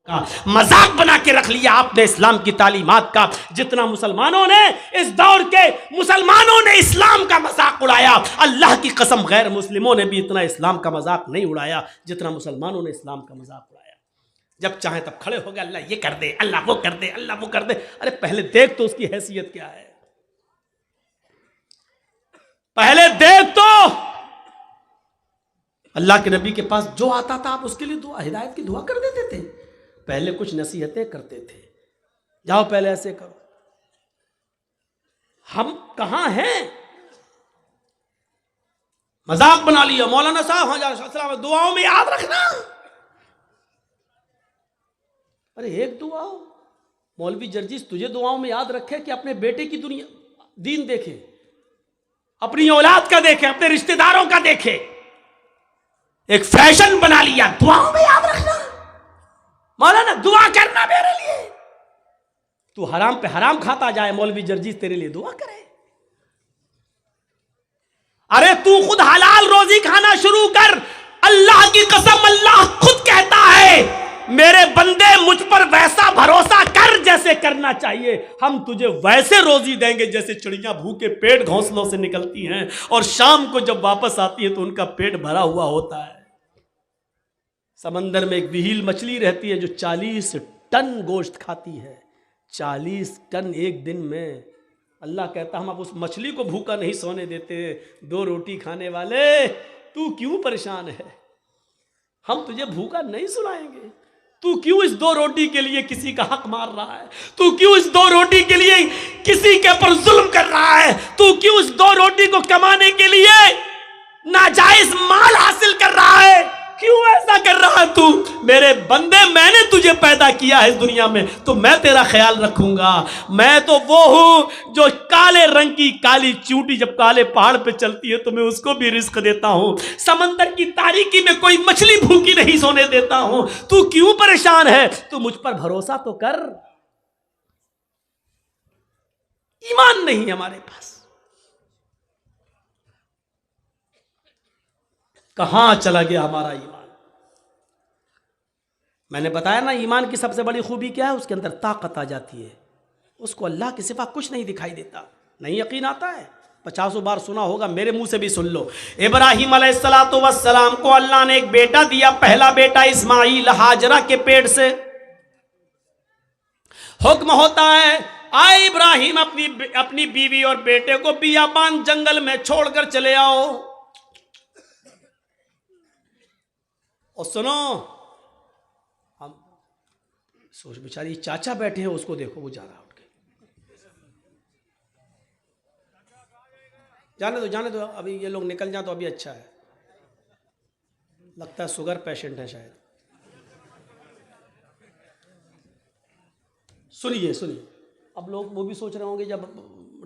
का मजाक बना के रख लिया आपने इस्लाम की तालीमात का। जितना मुसलमानों ने इस दौर के मुसलमानों ने इस्लाम का मजाक उड़ाया, अल्लाह की कसम गैर मुस्लिमों ने भी इतना इस्लाम का मजाक नहीं उड़ाया जितना मुसलमानों ने इस्लाम का मजाक उड़ाया। जब चाहे तब खड़े हो गए, अल्लाह ये कर दे, अल्लाह वो कर दे, अल्लाह वो कर दे। अरे पहले देख तो उसकी हैसियत क्या है, पहले देख तो। अल्लाह के नबी के पास जो आता था आप उसके लिए दुआ, हिदायत की दुआ कर देते थे। पहले कुछ नसीहतें करते थे, जाओ पहले ऐसे करो। हम कहां हैं, मजाक बना लिया। मौलाना साहब हाँ दुआओं में याद रखना। अरे एक दुआ मौलवी जर्जीस तुझे दुआओं में याद रखे कि अपने बेटे की दुनिया दीन देखे, अपनी औलाद का देखे, अपने रिश्तेदारों का देखे। एक फैशन बना लिया दुआओं में याद रखना। मौलाना दुआ करना मेरे लिए, तू हराम पे हराम खाता जाए, मौलवी जर्जीस तेरे लिए दुआ करे। अरे तू खुद हलाल रोजी खाना शुरू कर। अल्लाह की कसम, अल्लाह खुद कहता है मेरे बंदे मुझ पर वैसा भरोसा कर जैसे करना चाहिए, हम तुझे वैसे रोजी देंगे जैसे चिड़ियां भूखे पेट घोंसलों से निकलती हैं और शाम को जब वापस आती है तो उनका पेट भरा हुआ होता है। समंदर में एक विहील मछली रहती है जो 40 टन गोश्त खाती है, 40 टन एक दिन में। अल्लाह कहता हम अब उस मछली को भूखा नहीं सोने देते। 2 रोटी खाने वाले तू क्यों परेशान है, हम तुझे भूखा नहीं सुलाएंगे। तू क्यों इस 2 रोटी के लिए किसी का हक मार रहा है, तू क्यों इस 2 रोटी के लिए किसी के पर जुल्म कर रहा है, तू क्यों इस 2 रोटी को कमाने के लिए नाजायज माल हासिल कर रहा है, क्यों ऐसा कर रहा है तू। मेरे बंदे मैंने तुझे पैदा किया है इस दुनिया में तो मैं तेरा ख्याल रखूंगा। मैं तो वो हूं जो काले रंग की काली चूंटी जब काले पहाड़ पे चलती है तो मैं उसको भी रिस्क देता हूं। समंदर की तारीकी में कोई मछली भूखी नहीं सोने देता हूं। तू क्यों परेशान है, तू मुझ पर भरोसा तो कर। ईमान नहीं हमारे पास, कहां चला गया हमारा ईमान। मैंने बताया ना ईमान की सबसे बड़ी खूबी क्या है, उसके अंदर ताकत आ जाती है, उसको अल्लाह के सिवा कुछ नहीं दिखाई देता। नहीं यकीन आता है, 50 बार सुना होगा, मेरे मुंह से भी सुन लो। इब्राहिम अलैहिस्सलातु वस्सलाम को अल्लाह ने एक बेटा दिया, पहला बेटा इस्माइल हाजरा के पेट से। हुक्म होता है आए इब्राहिम अपनी बीवी और बेटे को बियाबान जंगल में छोड़कर चले आओ। और सुनो, हम सोच बेचारी चाचा बैठे हैं, उसको देखो वो जा रहा उठ के। जाने दो अभी ये लोग निकल जाए तो अभी अच्छा है। लगता है शुगर पेशेंट है शायद। सुनिए अब लोग वो भी सोच रहे होंगे जब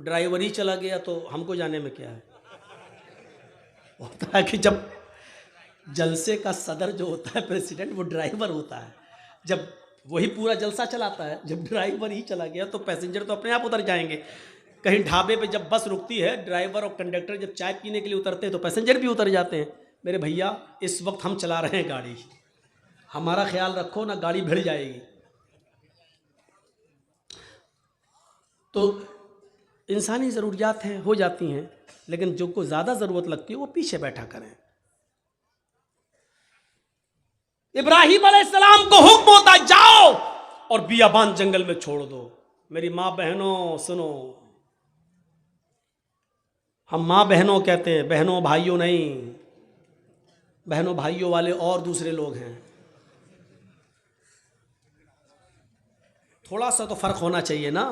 ड्राइवर ही चला गया तो हमको जाने में क्या है। होता है कि जब जलसे का सदर जो होता है प्रेसिडेंट, वो ड्राइवर होता है। जब वही पूरा जलसा चलाता है, जब ड्राइवर ही चला गया तो पैसेंजर तो अपने आप उतर जाएंगे। कहीं ढाबे पे जब बस रुकती है, ड्राइवर और कंडक्टर जब चाय पीने के लिए उतरते हैं तो पैसेंजर भी उतर जाते हैं। मेरे भैया इस वक्त हम चला रहे हैं गाड़ी, हमारा ख्याल रखो ना, गाड़ी भिड़ जाएगी। तो इंसानी ज़रूरियात हैं, हो जाती हैं, लेकिन जो को ज़्यादा ज़रूरत लगती है वो पीछे बैठा करें। इब्राहिम अलैहिस्सलाम को हुक्म होता जाओ और बियाबान जंगल में छोड़ दो। मेरी माँ बहनों सुनो, हम माँ बहनों कहते हैं, बहनों भाइयों नहीं। बहनों भाइयों वाले और दूसरे लोग हैं। थोड़ा सा तो फर्क होना चाहिए ना,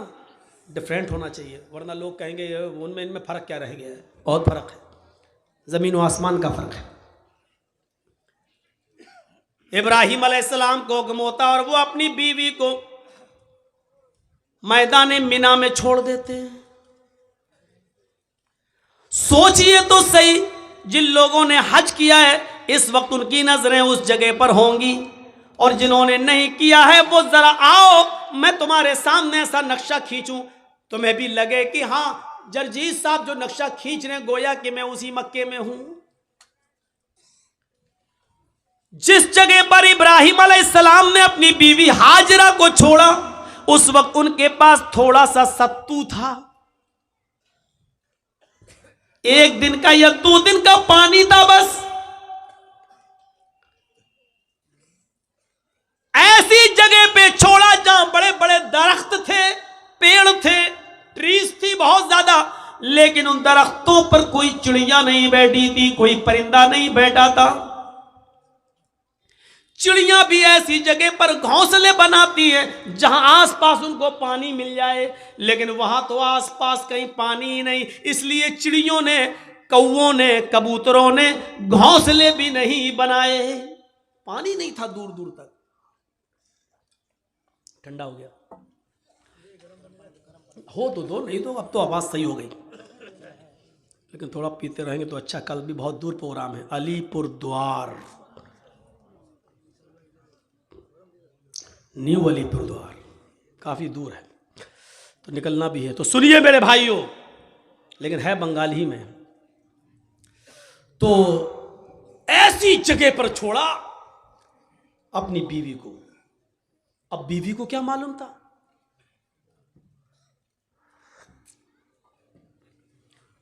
डिफरेंट होना चाहिए, वरना लोग कहेंगे उनमें इनमें फ़र्क क्या रह गया है। बहुत फ़र्क है, ज़मीन व आसमान का फ़र्क है। इब्राहिम अलैहिस्सलाम को हुक्म होता और वो अपनी बीवी को मैदान मिना में छोड़ देते हैं। सोचिए तो सही, जिन लोगों ने हज किया है इस वक्त उनकी नजरें उस जगह पर होंगी, और जिन्होंने नहीं किया है वो जरा आओ मैं तुम्हारे सामने ऐसा नक्शा खींचूं, तुम्हें भी लगे कि हाँ जर्जीस साहब जो नक्शा खींच रहे हैं गोया कि मैं उसी मक्के में हूं। जिस जगह पर इब्राहिम अलैहिस्सलाम ने अपनी बीवी हाजरा को छोड़ा, उस वक्त उनके पास थोड़ा सा सत्तू था, 1 दिन का या 2 दिन का पानी था बस। ऐसी जगह पे छोड़ा जहां बड़े बड़े दरख्त थे, पेड़ थे, ट्रीज थी बहुत ज्यादा, लेकिन उन दरख्तों पर कोई चिड़िया नहीं बैठी थी, कोई परिंदा नहीं बैठा था। चिड़िया भी ऐसी जगह पर घोंसले बनाती हैं जहां आसपास उनको पानी मिल जाए, लेकिन वहां तो आसपास कहीं पानी ही नहीं। इसलिए चिड़ियों ने, कौओं ने, कबूतरों ने घोंसले भी नहीं बनाए। पानी नहीं था दूर दूर तक। ठंडा हो गया हो तो दो, नहीं तो अब तो आवाज सही हो गई, लेकिन थोड़ा पीते रहेंगे तो अच्छा। कल भी बहुत दूर प्रोग्राम है, अलीपुर द्वार, न्यू अलीपुर द्वार, काफी दूर है तो निकलना भी है। तो सुनिए मेरे भाइयों, लेकिन है बंगाली में। तो ऐसी जगह पर छोड़ा अपनी बीवी को। अब बीवी को क्या मालूम था?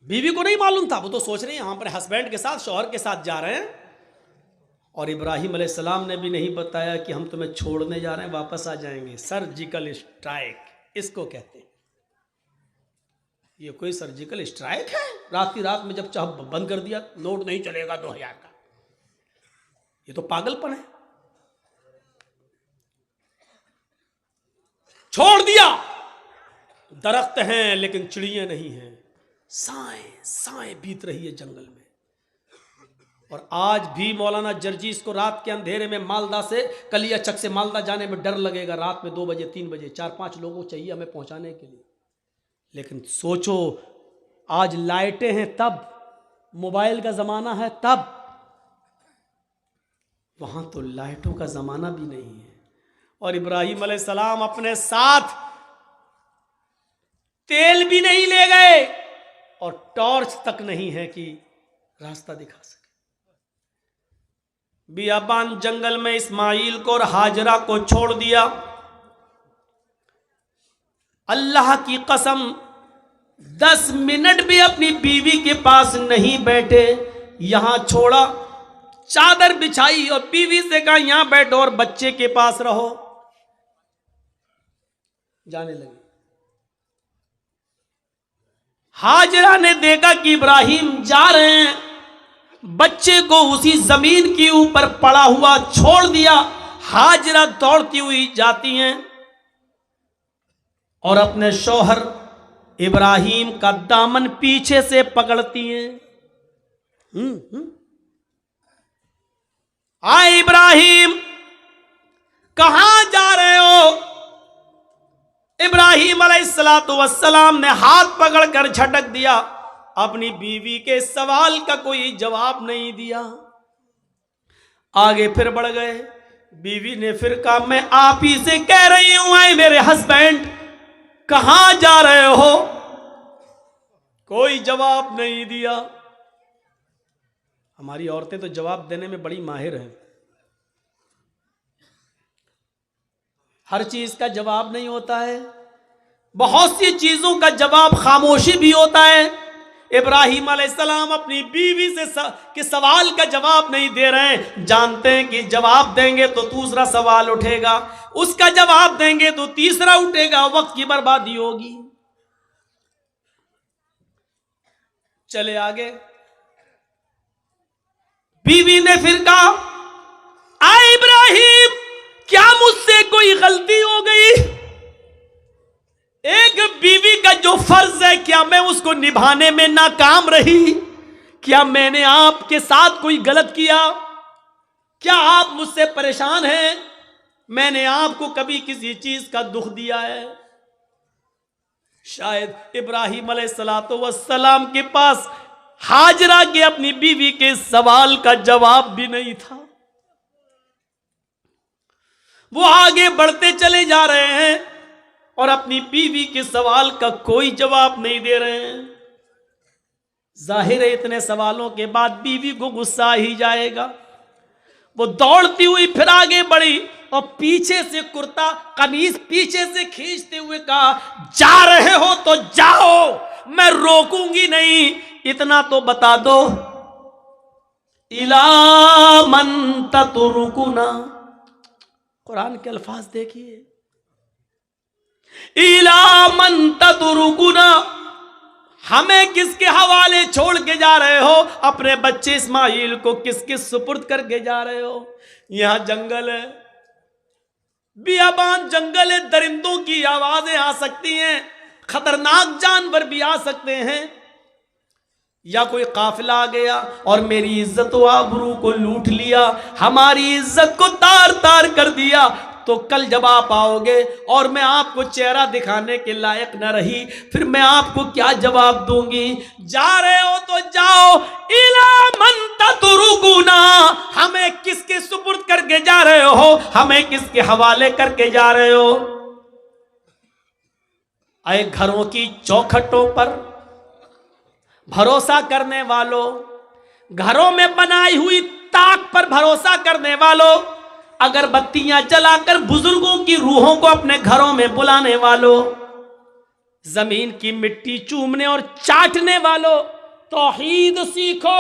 बीवी को नहीं मालूम था। वो तो सोच रहे हैं यहां पर हस्बैंड के साथ, शौहर के साथ जा रहे हैं, और इब्राहिम अलैहिस्सलाम ने भी नहीं बताया कि हम तुम्हें छोड़ने जा रहे हैं, वापस आ जाएंगे। सर्जिकल स्ट्राइक इसको कहते हैं। ये कोई सर्जिकल स्ट्राइक है? रात की रात में जब चाह बंद कर दिया, नोट नहीं चलेगा 2000 का, ये तो पागलपन है। छोड़ दिया, दरख्त हैं लेकिन चिड़ियां नहीं हैं, साएं साएं बीत रही है जंगल में। और आज भी मौलाना जर्जीस को रात के अंधेरे में मालदा से, कलियाचक से मालदा जाने में डर लगेगा। रात में 2 बजे 3 बजे 4-5 लोगों चाहिए हमें पहुंचाने के लिए। लेकिन सोचो, आज लाइटें हैं तब, मोबाइल का जमाना है तब, वहां तो लाइटों का जमाना भी नहीं है। और इब्राहिम अलैहिस्सलाम अपने साथ तेल भी नहीं ले गए और टॉर्च तक नहीं है कि रास्ता दिखा सके। बियाबान जंगल में इस्माइल को और हाजरा को छोड़ दिया। अल्लाह की कसम 10 मिनट भी अपनी बीवी के पास नहीं बैठे, यहां छोड़ा, चादर बिछाई और बीवी से कहा यहां बैठो और बच्चे के पास रहो। जाने लगे। हाजरा ने देखा कि इब्राहिम जा रहे हैं, बच्चे को उसी जमीन के ऊपर पड़ा हुआ छोड़ दिया। हाजरा दौड़ती हुई जाती हैं और अपने शौहर इब्राहिम का दामन पीछे से पकड़ती हैं। आए इब्राहिम, कहां जा रहे हो? इब्राहिम अलैहिस्सलातु वस्सलाम ने हाथ पकड़कर झटक दिया। अपनी बीवी के सवाल का कोई जवाब नहीं दिया। आगे फिर बढ़ गए। बीवी ने फिर कहा मैं आप ही से कह रही हूं, आए मेरे हस्बैंड, कहां जा रहे हो? कोई जवाब नहीं दिया। हमारी औरतें तो जवाब देने में बड़ी माहिर हैं। हर चीज का जवाब नहीं होता है, बहुत सी चीजों का जवाब खामोशी भी होता है। इब्राहिम अलैहिस्सलाम अपनी बीवी से के सवाल का जवाब नहीं दे रहे हैं। जानते हैं कि जवाब देंगे तो दूसरा सवाल उठेगा, उसका जवाब देंगे तो तीसरा उठेगा, वक्त की बर्बादी होगी। चले आगे। बीवी ने फिर कहा आए इब्राहिम, क्या मुझसे कोई गलती हो गई? एक बीवी का जो फर्ज है, क्या मैं उसको निभाने में नाकाम रही? क्या मैंने आपके साथ कोई गलत किया? क्या आप मुझसे परेशान हैं? मैंने आपको कभी किसी चीज का दुख दिया है? शायद इब्राहिम अलैहिस्सलातु वस्सलाम के पास हाजरा के अपनी बीवी के सवाल का जवाब भी नहीं था। वो आगे बढ़ते चले जा रहे हैं और अपनी बीवी के सवाल का कोई जवाब नहीं दे रहे हैं। जाहिर है इतने सवालों के बाद बीवी को गुस्सा ही जाएगा। वो दौड़ती हुई फिर आगे बढ़ी और पीछे से कुर्ता कमीज पीछे से खींचते हुए कहा, जा रहे हो तो जाओ, मैं रोकूंगी नहीं, इतना तो बता दो, इला मन ततरुकुना। कुरान के अल्फाज देखिए, इला मन ततरुकुना, हमें किसके हवाले छोड़ के जा रहे हो? अपने बच्चे इस्माइल को किसके सुपुर्द करके जा रहे हो? यहां जंगल है, बियाबान जंगल है, दरिंदों की आवाजें आ सकती हैं, खतरनाक जानवर भी आ सकते हैं, या कोई काफिला आ गया और मेरी इज्जत व आबरू को लूट लिया, हमारी इज्जत को तार तार कर दिया, तो कल जब आप आओगे और मैं आपको चेहरा दिखाने के लायक न रही, फिर मैं आपको क्या जवाब दूंगी? जा रहे हो तो जाओ, इला मन ततरुकुना, हमें किसके सुपुर्द करके जा रहे हो? हमें किसके हवाले करके जा रहे हो? आए घरों की चौखटों पर भरोसा करने वालों, घरों में बनाई हुई ताक पर भरोसा करने वालों, अगरबत्तियां जलाकर बुजुर्गों की रूहों को अपने घरों में बुलाने वालों, जमीन की मिट्टी चूमने और चाटने वालों, तौहीद सीखो।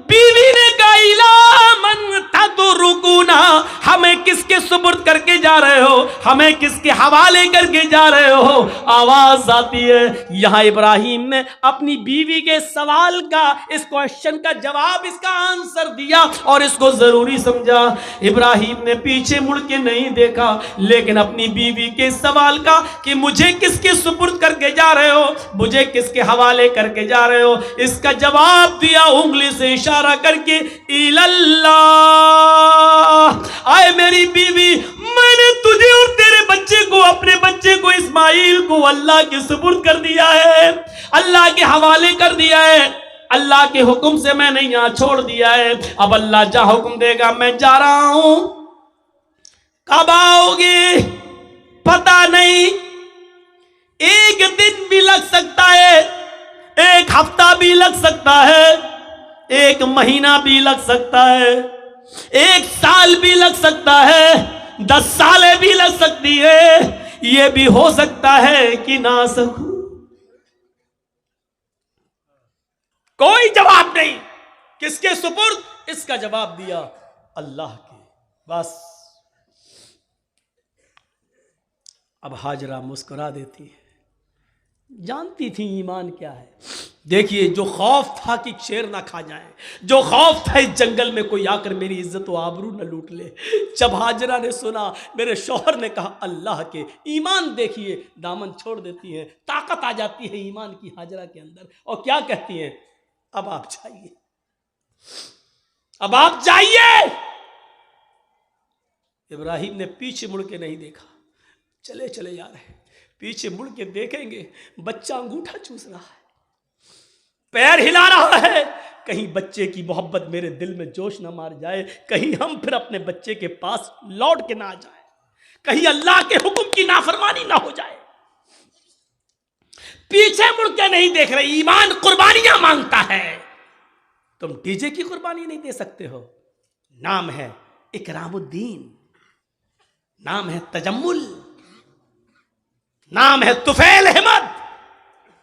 बीवी ने कहा, इला मन ततरुकुना, हमें किसके सुपुर्द करके जा रहे हो? हमें किसके हवाले करके जा रहे हो? आवाज आती है। यहां इब्राहिम ने अपनी बीवी के सवाल का, इस क्वेश्चन का जवाब, इसका आंसर दिया और इसको जरूरी समझा। इब्राहिम ने पीछे मुड़ के नहीं देखा, लेकिन अपनी बीवी के सवाल का कि मुझे किसके सुपुर्द करके जा रहे हो, मुझे किसके हवाले करके जा रहे हो, इसका जवाब दिया उंगली से इशारा करके, इल्लल्लाह। आए मेरी बीवी, मैंने तुझे और तेरे बच्चे को, अपने बच्चे को इस्माइल को अल्लाह के सुपुर्द कर दिया है, अल्लाह के हवाले कर दिया है, अल्लाह के हुक्म से मैंने यहां छोड़ दिया है। अब अल्लाह जहां हुक्म देगा मैं जा रहा हूं, कब आओगे पता नहीं, एक दिन भी लग सकता है, एक हफ्ता भी लग सकता है, एक महीना भी लग सकता है, एक साल भी लग सकता है, 10 सालें भी लग सकती है, यह भी हो सकता है कि ना सकूं। कोई जवाब नहीं, किसके सुपुर्द? इसका जवाब दिया अल्लाह के। बस अब हाजरा मुस्कुरा देती है, जानती थी ईमान क्या है। देखिए, जो खौफ था कि शेर ना खा जाए, जो खौफ था इस जंगल में कोई आकर मेरी इज्जत व आबरू न लूट ले, जब हाजरा ने सुना, मेरे शौहर ने कहा अल्लाह के, ईमान देखिए, दामन छोड़ देती है, ताकत आ जाती है ईमान की हाजरा के अंदर, और क्या कहती हैं, अब आप जाइए, अब आप जाइए। इब्राहिम ने पीछे मुड़ के नहीं देखा, चले चले जा रहे, पीछे मुड़ के देखेंगे, बच्चा अंगूठा चूस रहा है, पैर हिला रहा है, कहीं बच्चे की मोहब्बत मेरे दिल में जोश ना मार जाए, कहीं हम फिर अपने बच्चे के पास लौट के ना आ जाए, कहीं अल्लाह के हुक्म की नाफरमानी ना हो जाए। पीछे मुड़ के नहीं देख रहे, ईमान कुर्बानियां मांगता है। तुम डीजे की कुर्बानी नहीं दे सकते हो। नाम है इकरामुद्दीन, नाम है तजम्मुल, नाम है तुफैल अहमद,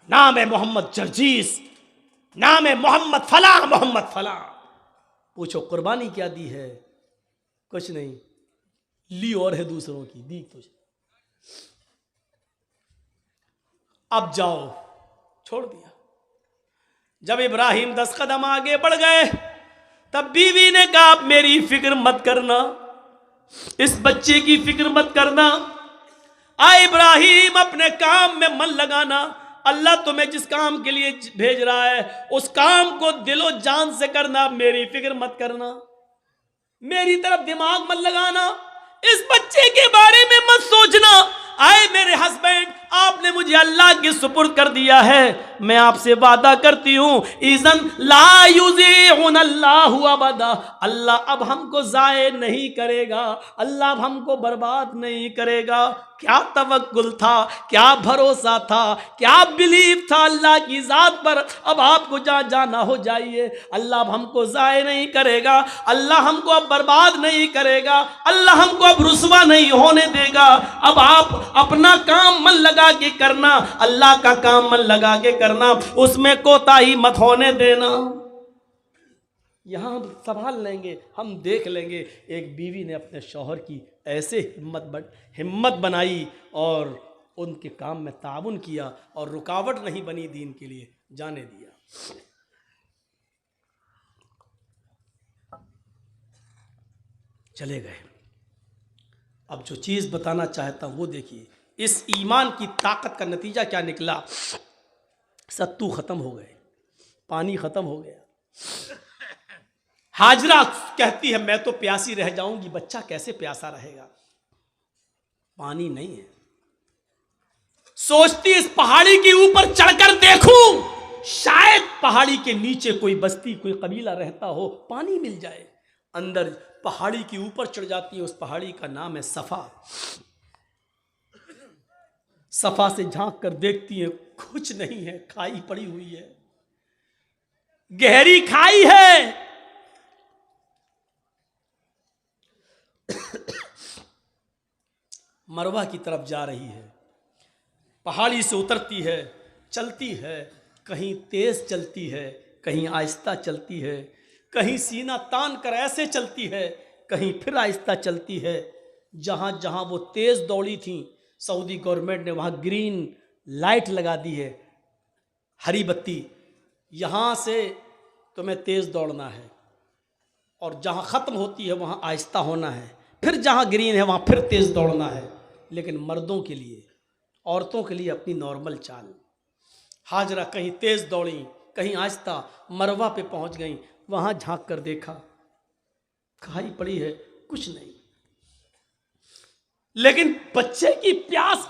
नाम है मोहम्मद जर्जीस, नाम है मोहम्मद फला, मोहम्मद फला। पूछो कुर्बानी क्या दी है? कुछ नहीं, ली और है दूसरों की, दी तुझे। अब जाओ, छोड़ दिया। जब इब्राहिम 10 कदम आगे बढ़ गए, तब बीवी ने कहा मेरी फिक्र मत करना, इस बच्चे की फिक्र मत करना, आ इब्राहिम अपने काम में मन लगाना, अल्लाह तुम्हें जिस काम के लिए भेज रहा है उस काम को दिलो जान से करना, मेरी फिक्र मत करना, मेरी तरफ दिमाग मत लगाना, इस बच्चे के बारे में मत सोचना। आए मेरे हस्बैंड, आपने मुझे अल्लाह के के सुपुर्द कर दिया है। मैं आपसे वादा करती हूँ, इज़न ला युज़ीउनल्लाहु अबदा, अल्लाह अब हमको ज़ाये नहीं करेगा, अल्लाह अब हमको बर्बाद नहीं करेगा। क्या तवक्कुल था, क्या भरोसा था, क्या बिलीव था अल्लाह की ज़ात पर। अब आपको जहाँ जाना हो जाइए, अल्लाह अब हमको ज़ाये नहीं करेगा, अल्लाह हमको अब बर्बाद नहीं करेगा, अल्लाह हमको अब रुसवा नहीं होने देगा। अब आप अपना काम मन लगा के करना, अल्लाह का काम मन लगा के करना, उसमें कोताही मत होने देना। यहाँ हम संभाल लेंगे, हम देख लेंगे। एक बीवी ने अपने शौहर की ऐसे हिम्मत बनाई और उनके काम में ताउन किया और रुकावट नहीं बनी, दीन के लिए जाने दिया। चले गए। अब जो चीज़ बताना चाहता हूँ वो देखिए, इस ईमान की ताकत का नतीजा क्या निकला। सत्तू ख़त्म हो गए, पानी ख़त्म हो गया। हाजरा कहती है मैं तो प्यासी रह जाऊंगी, बच्चा कैसे प्यासा रहेगा, पानी नहीं है। सोचती इस पहाड़ी के ऊपर चढ़कर देखूं, शायद पहाड़ी के नीचे कोई बस्ती, कोई कबीला रहता हो, पानी मिल जाए। अंदर पहाड़ी के ऊपर चढ़ जाती है। उस पहाड़ी का नाम है सफा। सफा से झांक कर देखती है, कुछ नहीं है, खाई पड़ी हुई है, गहरी खाई है। मरवा की तरफ जा रही है, पहाड़ी से उतरती है, चलती है, कहीं तेज चलती है, कहीं आहिस्ता चलती है, कहीं सीना तान कर ऐसे चलती है, कहीं फिर आहिस्ता चलती है। जहाँ जहाँ वो तेज़ दौड़ी थी, सऊदी गवर्नमेंट ने वहाँ ग्रीन लाइट लगा दी है, हरी बत्ती, यहाँ से तुम्हें तेज़ दौड़ना है और जहाँ ख़त्म होती है वहाँ आहिस्ता होना है, फिर जहाँ ग्रीन है वहाँ फिर तेज़ दौड़ना है। लेकिन मर्दों के लिए, औरतों के लिए अपनी नॉर्मल चाल। हाजरा कहीं तेज़ दौड़ी, कहीं आहिस्ता, मरवा पे पहुँच गई, वहाँ झांक कर देखा, खाई पड़ी है, कुछ नहीं। लेकिन बच्चे की प्यास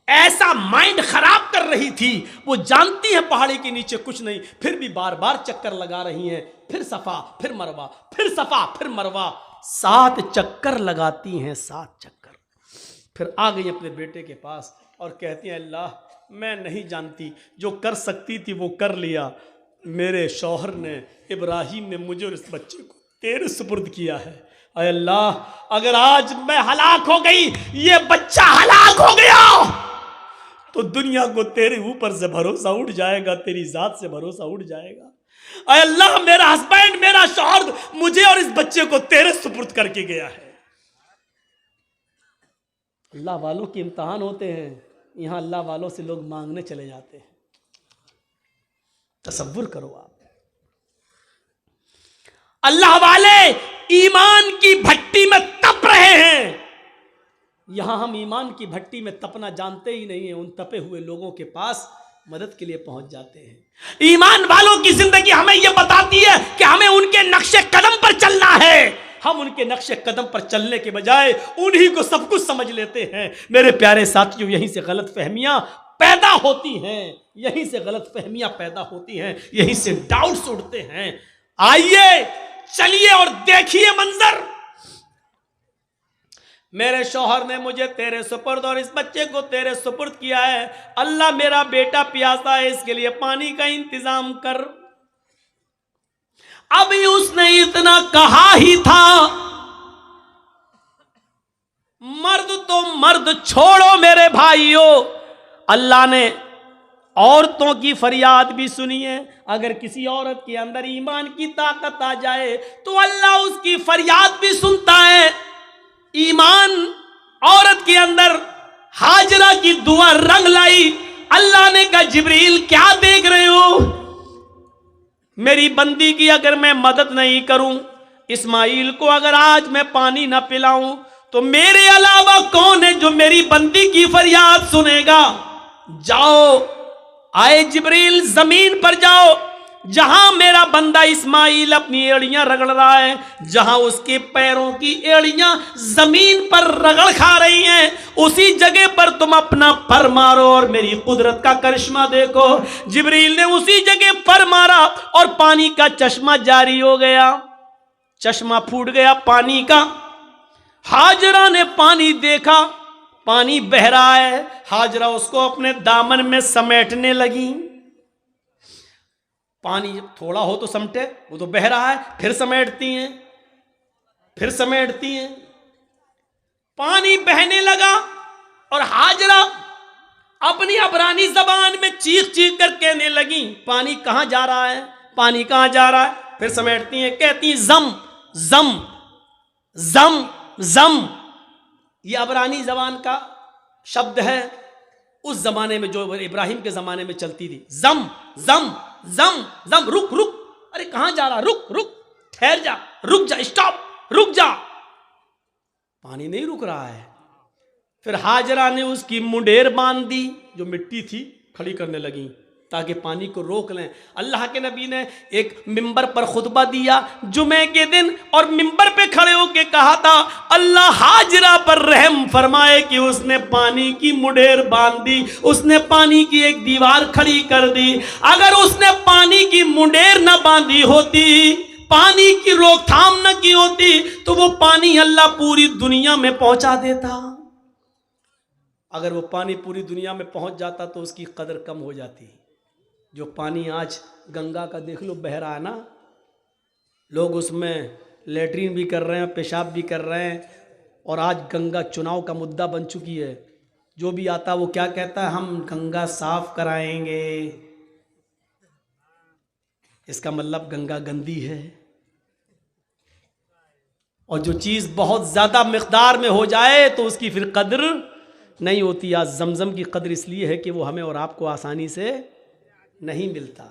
ऐसा माइंड खराब कर रही थी, वो जानती है पहाड़ी के नीचे कुछ नहीं, फिर भी बार बार चक्कर लगा रही हैं, फिर सफा फिर मरवा, फिर सफा फिर मरवा, 7 चक्कर लगाती हैं, 7 चक्कर। फिर आ गई अपने बेटे के पास और कहती हैं, अल्लाह मैं नहीं जानती, जो कर सकती थी वो कर लिया। मेरे शौहर ने, इब्राहिम ने मुझे और इस बच्चे को तेरे सुपुर्द किया है। अय अल्लाह, अगर आज मैं हलाक हो गई, ये बच्चा हलाक हो गया, तो दुनिया को तेरे ऊपर से भरोसा उठ जाएगा, तेरी जात से भरोसा उठ जाएगा। अय अल्लाह, मेरा हस्बैंड, मेरा शौहर मुझे और इस बच्चे को तेरे सुपुर्द करके गया है। अल्लाह वालों के इम्तिहान होते हैं, यहाँ अल्लाह वालों से लोग मांगने चले जाते हैं। तसव्वुर करो आप, अल्लाह वाले ईमान की भट्टी में तप रहे हैं। यहां हम ईमान की भट्टी में तपना जानते ही नहीं है, उन तपे हुए लोगों के पास मदद के लिए पहुंच जाते हैं। ईमान वालों की जिंदगी हमें यह बताती है कि हमें उनके नक्शे कदम पर चलना है। हम उनके नक्शे कदम पर चलने के बजाय उन्हीं को सब कुछ समझ लेते हैं। मेरे प्यारे साथियों, यहीं से गलत फहमियां पैदा होती हैं, यहीं से गलत फहमियां पैदा होती हैं, यहीं से डाउट्स उठते हैं। आइए चलिए और देखिए मंजर। मेरे शौहर ने मुझे तेरे सुपुर्द और इस बच्चे को तेरे सुपुर्द किया है। अल्लाह, मेरा बेटा प्यासा है, इसके लिए पानी का इंतजाम कर। अभी उसने इतना कहा ही था, मर्द तो मर्द छोड़ो मेरे भाइयों, अल्लाह ने औरतों की फरियाद भी सुनी है। अगर किसी औरत के अंदर ईमान की ताकत आ जाए तो अल्लाह उसकी फरियाद भी सुनता है। ईमान औरत के अंदर हाजरा की दुआ रंग लाई। अल्लाह ने कहा, जिब्रील क्या देख रहे हो, मेरी बंदी की अगर मैं मदद नहीं करूं, इस्माइल को अगर आज मैं पानी ना पिलाऊं, तो मेरे अलावा कौन है जो मेरी बंदी की फरियाद सुनेगा। जाओ, आए जिब्रील, जमीन पर जाओ, जहां मेरा बंदा इस्माइल अपनी एड़ियां रगड़ रहा है, जहां उसके पैरों की एड़ियां जमीन पर रगड़ खा रही हैं, उसी जगह पर तुम अपना पर मारो और मेरी कुदरत का करिश्मा देखो। जिब्रील ने उसी जगह पर मारा और पानी का चश्मा जारी हो गया, चश्मा फूट गया पानी का। हाजरा ने पानी देखा, पानी बह रहा है। हाजरा उसको अपने दामन में समेटने लगी। पानी जब थोड़ा हो तो समटे, वो तो बह रहा है, फिर समेटती हैं, फिर समेटती हैं। पानी बहने लगा और हाजरा अपनी अबरानी जबान में चीख चीख कर कहने लगी, पानी कहां जा रहा है, पानी कहां जा रहा है। फिर समेटती हैं, कहती जम जम जम जम। ये अबरानी जबान का शब्द है, उस जमाने में जो इब्राहिम के जमाने में चलती थी। जम जम जम जम, रुक रुक, अरे कहां जा रहा, रुक रुक, ठहर जा, रुक जा, स्टॉप, रुक जा। पानी नहीं रुक रहा है। फिर हाजरा ने उसकी मुंडेर बांध दी, जो मिट्टी थी खड़ी करने लगी ताकि पानी को रोक लें। अल्लाह के नबी ने एक मिंबर पर खुतबा दिया जुमे के दिन, और मिंबर पे खड़े होके कहा था, अल्लाह हाजरा पर रहम फरमाए कि उसने पानी की मुंडेर बांध दी, उसने पानी की एक दीवार खड़ी कर दी। अगर उसने पानी की मुंडेर न बांधी होती, पानी की रोकथाम न की होती, तो वो पानी अल्लाह पूरी दुनिया में पहुंचा देता। अगर वो पानी पूरी दुनिया में पहुंच जाता तो उसकी कदर कम हो जाती। जो पानी आज गंगा का देख लो बह रहा है ना, लोग उसमें लेटरिन भी कर रहे हैं, पेशाब भी कर रहे हैं, और आज गंगा चुनाव का मुद्दा बन चुकी है। जो भी आता वो क्या कहता है, हम गंगा साफ कराएंगे। इसका मतलब गंगा गंदी है। और जो चीज़ बहुत ज़्यादा मिक़दार में हो जाए तो उसकी फिर कद्र नहीं होती। आज जमजम की कद्र इसलिए है कि वो हमें और आपको आसानी से नहीं मिलता।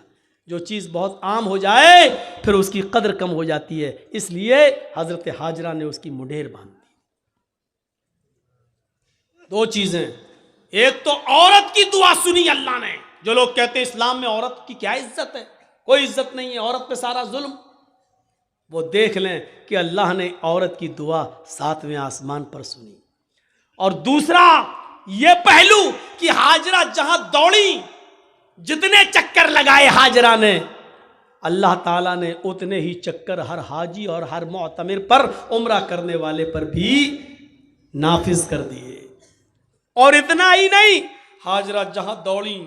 जो चीज़ बहुत आम हो जाए फिर उसकी कद्र कम हो जाती है, इसलिए हज़रत हाजरा ने उसकी मुंडेर बांध दी। दो चीज़ें, एक तो औरत की दुआ सुनी अल्लाह ने। जो लोग कहते हैं इस्लाम में औरत की क्या इज्जत है, कोई इज्जत नहीं है, औरत पे सारा जुल्म, वो देख लें कि अल्लाह ने औरत की दुआ 7वें आसमान पर सुनी। और दूसरा ये पहलू कि हाजरा जहां दौड़ी, जितने चक्कर लगाए हाजरा ने, अल्लाह ताला ने उतने ही चक्कर हर हाजी और हर मुअतमिर पर, उम्रा करने वाले पर भी नाफिज कर दिए। और इतना ही नहीं, हाजरा जहां दौड़ी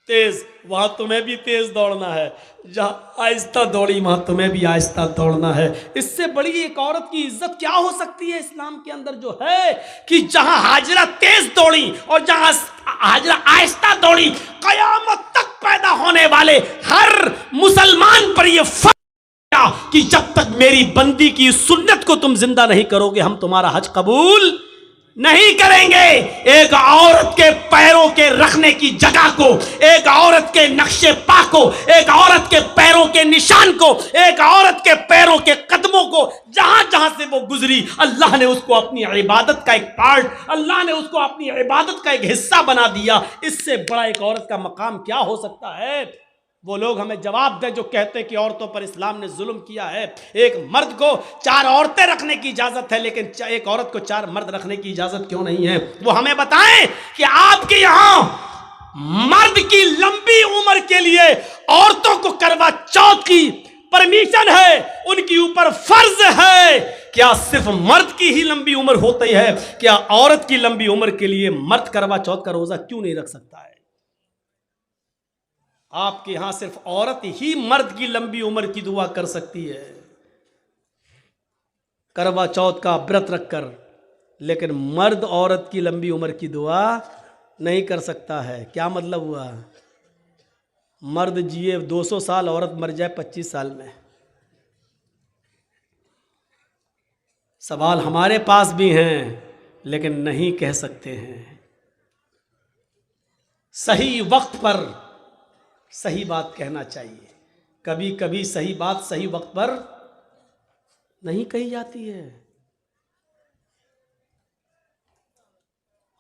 तेज, वहां तुम्हें भी तेज दौड़ना है, जहां आहिस्ता दौड़ी वहां तुम्हें भी आहिस्ता दौड़ना है। इससे बड़ी एक औरत की इज्जत क्या हो सकती है इस्लाम के अंदर, जो है कि जहां हाजरा तेज दौड़ी और जहां हाजरा आहिस्ता दौड़ी, कयामत तक पैदा होने वाले हर मुसलमान पर यह फर्ज कि जब तक मेरी बंदी की सुन्नत को तुम जिंदा नहीं करोगे, हम तुम्हारा हज कबूल नहीं करेंगे। एक औरत के पैरों के रखने की जगह को, एक औरत के नक्शे पा को, एक औरत के पैरों के निशान को, एक औरत के पैरों के कदमों को, जहां जहां से वो गुजरी, अल्लाह ने उसको अपनी इबादत का एक पार्ट, अल्लाह ने उसको अपनी इबादत का एक हिस्सा बना दिया। इससे बड़ा एक औरत का मकाम क्या हो सकता है। वो लोग हमें जवाब दें जो कहते हैं कि औरतों पर इस्लाम ने जुल्म किया है। एक मर्द को 4 औरतें रखने की इजाजत है, लेकिन एक औरत को 4 मर्द रखने की इजाजत क्यों नहीं है। वो हमें बताएं कि आपके यहां मर्द की लंबी उम्र के लिए औरतों को करवा चौथ की परमिशन है, उनके ऊपर फर्ज है। क्या सिर्फ मर्द की ही लंबी उम्र होती है? क्या औरत की लंबी उम्र के लिए मर्द करवा चौथ का रोजा क्यों नहीं रख सकता है? आपके यहां सिर्फ औरत ही मर्द की लंबी उम्र की दुआ कर सकती है करवा चौथ का व्रत रखकर, लेकिन मर्द औरत की लंबी उम्र की दुआ नहीं कर सकता है। क्या मतलब हुआ? मर्द जिए 200 साल, औरत मर जाए 25 साल में। सवाल हमारे पास भी हैं, लेकिन नहीं कह सकते हैं। सही वक्त पर सही बात कहना चाहिए। कभी कभी सही बात सही वक्त पर नहीं कही जाती है।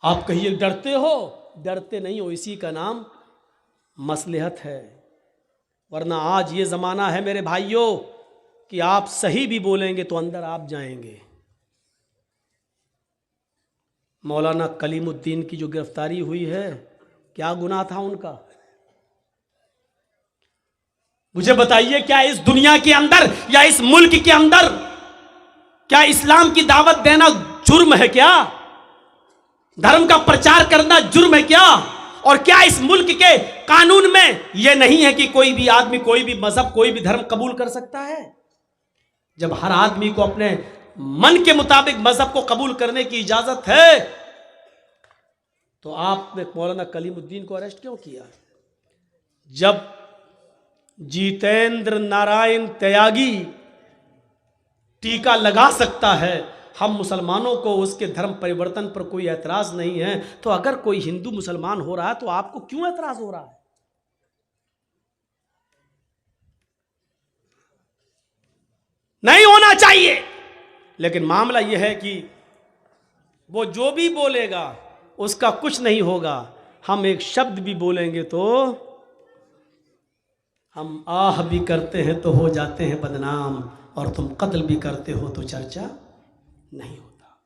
आप कहिए डरते हो, डरते नहीं हो, इसी का नाम मसलहत है। वरना आज ये ज़माना है मेरे भाइयों कि आप सही भी बोलेंगे तो अंदर आप जाएंगे। मौलाना कलीमुद्दीन की जो गिरफ्तारी हुई है, क्या गुनाह था उनका? मुझे बताइए, क्या इस दुनिया के अंदर या इस मुल्क के अंदर क्या इस्लाम की दावत देना जुर्म है क्या? धर्म का प्रचार करना जुर्म है क्या? और क्या इस मुल्क के कानून में यह नहीं है कि कोई भी आदमी कोई भी मजहब कोई भी धर्म कबूल कर सकता है? जब हर आदमी को अपने मन के मुताबिक मजहब को कबूल करने की इजाजत है, तो आपने मौलाना कलीमुद्दीन को अरेस्ट क्यों किया? जब जितेंद्र नारायण त्यागी टीका लगा सकता है, हम मुसलमानों को उसके धर्म परिवर्तन पर कोई ऐतराज नहीं है, तो अगर कोई हिंदू मुसलमान हो रहा है तो आपको क्यों ऐतराज हो रहा है? नहीं होना चाहिए। लेकिन मामला यह है कि वो जो भी बोलेगा उसका कुछ नहीं होगा। हम एक शब्द भी बोलेंगे तो हम आह भी करते हैं तो हो जाते हैं बदनाम, और तुम कत्ल भी करते हो तो चर्चा नहीं होता।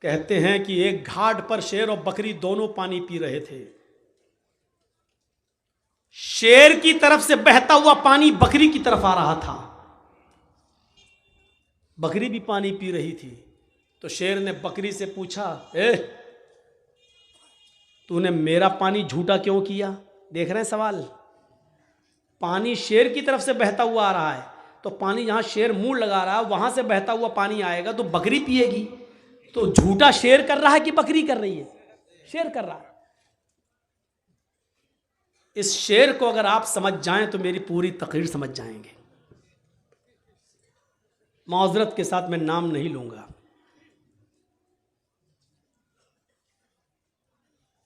कहते हैं कि एक घाट पर शेर और बकरी दोनों पानी पी रहे थे। शेर की तरफ से बहता हुआ पानी बकरी की तरफ आ रहा था, बकरी भी पानी पी रही थी। तो शेर ने बकरी से पूछा, तूने मेरा पानी झूठा क्यों किया? देख रहे हैं सवाल? पानी शेर की तरफ से बहता हुआ आ रहा है, तो पानी जहां शेर मुंह लगा रहा है वहां से बहता हुआ पानी आएगा तो बकरी पिएगी। तो झूठा शेर कर रहा है कि बकरी कर रही है? शेर कर रहा है। इस शेर को अगर आप समझ जाएं तो मेरी पूरी तकरीर समझ जाएंगे। माजरत के साथ मैं नाम नहीं लूंगा।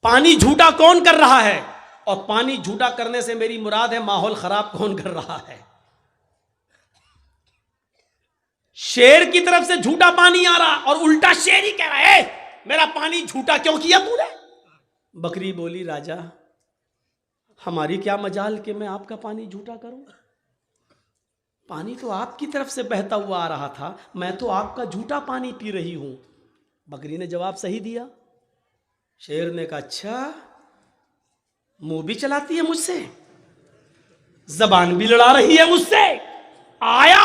पानी झूठा कौन कर रहा है? और पानी झूठा करने से मेरी मुराद है माहौल खराब कौन कर रहा है? शेर की तरफ से झूठा पानी आ रहा और उल्टा शेर ही कह रहा है मेरा पानी झूठा क्यों किया तूने? बकरी बोली, राजा हमारी क्या मजाल कि मैं आपका पानी झूठा करूं? पानी तो आपकी तरफ से बहता हुआ आ रहा था, मैं तो आपका झूठा पानी पी रही हूं। बकरी ने जवाब सही दिया। शेर ने कहा, अच्छा मुंह भी चलाती है मुझसे, जबान भी लड़ा रही है मुझसे, आया